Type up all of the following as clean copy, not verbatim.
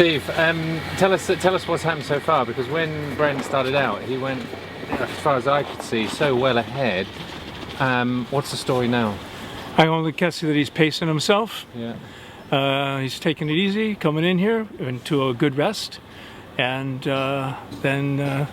Steve, tell us what's happened so far, because when Brent started out, he went, as far as I could see, so well ahead. What's the story now? I only can see that he's pacing himself. Yeah. He's taking it easy, coming in here into a good rest, and then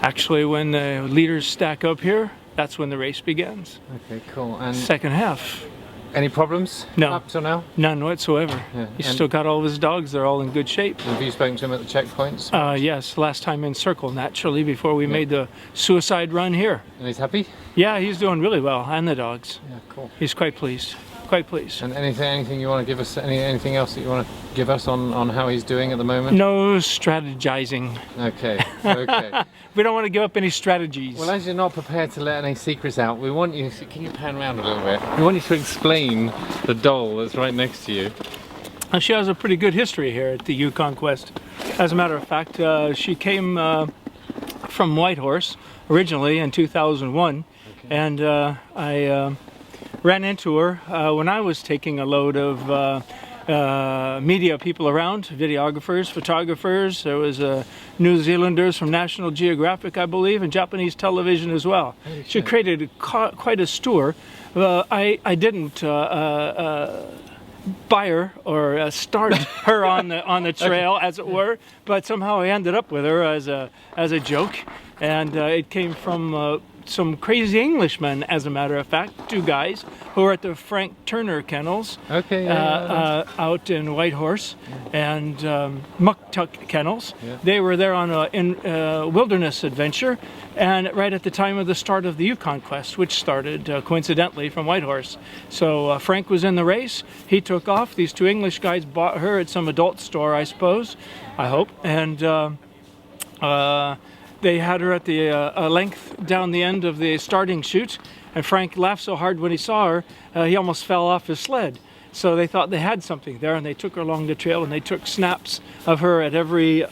actually when the leaders stack up here, that's when the race begins. Okay, cool. And second half. any problems? No. Up till now? None whatsoever. Yeah. He's still got all of his dogs. They're all in good shape. Have you spoken to him at the checkpoints? Yes, last time in Circle, naturally, before we made the suicide run here. And he's happy? Yeah, he's doing really well, and the dogs. Yeah, cool. He's quite pleased. Quite pleased. And anything you want to give us? Anything else that you want to give us on how he's doing at the moment? No strategizing. Okay. Okay. We don't want to give up any strategies. Well, as you're not prepared to let any secrets out, we want you. Can you pan around a little bit? We want you to explain the doll that's right next to you. She has a pretty good history here at the Yukon Quest. As a matter of fact, she came from Whitehorse originally in 2001, okay. And I ran into her when I was taking a load of media people around, videographers, photographers. There was New Zealanders from National Geographic, I believe, and Japanese television as well. She created quite a stir. I didn't buy her or start her on the trail, as it were, but somehow I ended up with her as a joke, and it came from some crazy Englishmen, as a matter of fact, two guys who were at the Frank Turner kennels, okay, out in Whitehorse, and Muktuk kennels. Yeah. They were there on a wilderness adventure, and right at the time of the start of the Yukon Quest, which started coincidentally from Whitehorse. So Frank was in the race. He took off. These two English guys bought her at some adult store, I suppose, I hope, and they had her at the length down the end of the starting chute, and Frank laughed so hard when he saw her, he almost fell off his sled. So they thought they had something there, and they took her along the trail, and they took snaps of her at every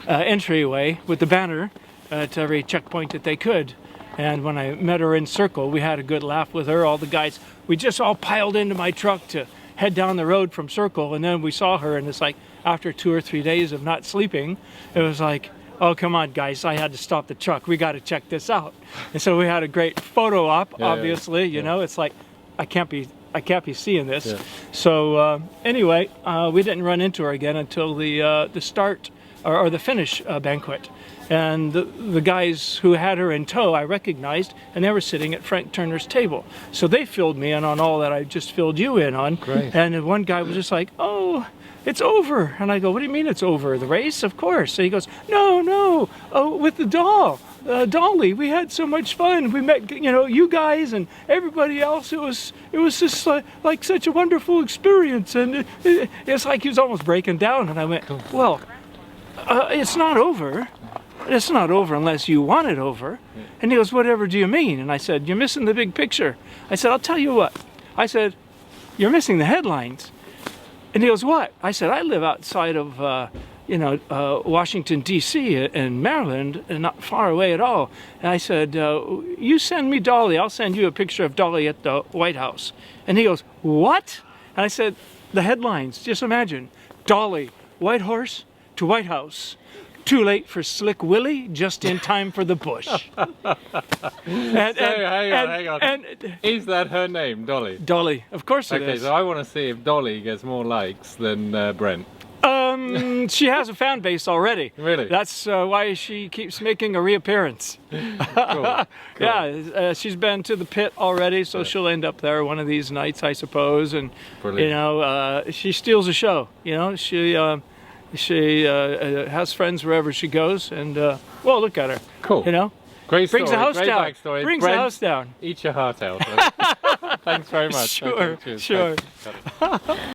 entryway with the banner at every checkpoint that they could. And when I met her in Circle, we had a good laugh with her, all the guys. We just all piled into my truck to head down the road from Circle, and then we saw her, and it's like, after 2 or 3 days of not sleeping, it was like, oh, come on, guys, I had to stop the truck. We got to check this out. And so we had a great photo op, obviously. You know, it's like, I can't be seeing this. Yeah. So anyway, we didn't run into her again until the start or the finish banquet. And the guys who had her in tow, I recognized, and they were sitting at Frank Turner's table. So they filled me in on all that I just filled you in on. Great. And one guy was just like, oh, it's over. And I go, what do you mean it's over? The race? Of course. So he goes, no, oh, with the doll, Dolly, we had so much fun. We met, you guys and everybody else. It was just like such a wonderful experience. And it's like he was almost breaking down. And I went, well, it's not over. It's not over unless you want it over. And he goes, whatever do you mean? And I said, you're missing the big picture. I said, I'll tell you what. I said, you're missing the headlines. And he goes, what? I said, I live outside of, Washington, D.C. in Maryland, and not far away at all. And I said, you send me Dolly. I'll send you a picture of Dolly at the White House. And he goes, what? And I said, the headlines, just imagine. Dolly, Whitehorse to White House. Too late for Slick Willie, just in time for the bush. Hang on. And is that her name, Dolly? Dolly, of course it is. Okay, so I want to see if Dolly gets more likes than Brent. She has a fan base already. Really? That's why she keeps making a reappearance. Cool. Yeah, she's been to the pit already, so she'll end up there one of these nights, I suppose. And brilliant. She steals a show. She has friends wherever she goes, and well, look at her. Cool. Great story. Brings the house great down. Backstory. Brings Brent, the house down. Eat your heart out. Thanks very much. Sure, okay, cheers. sure. Thanks.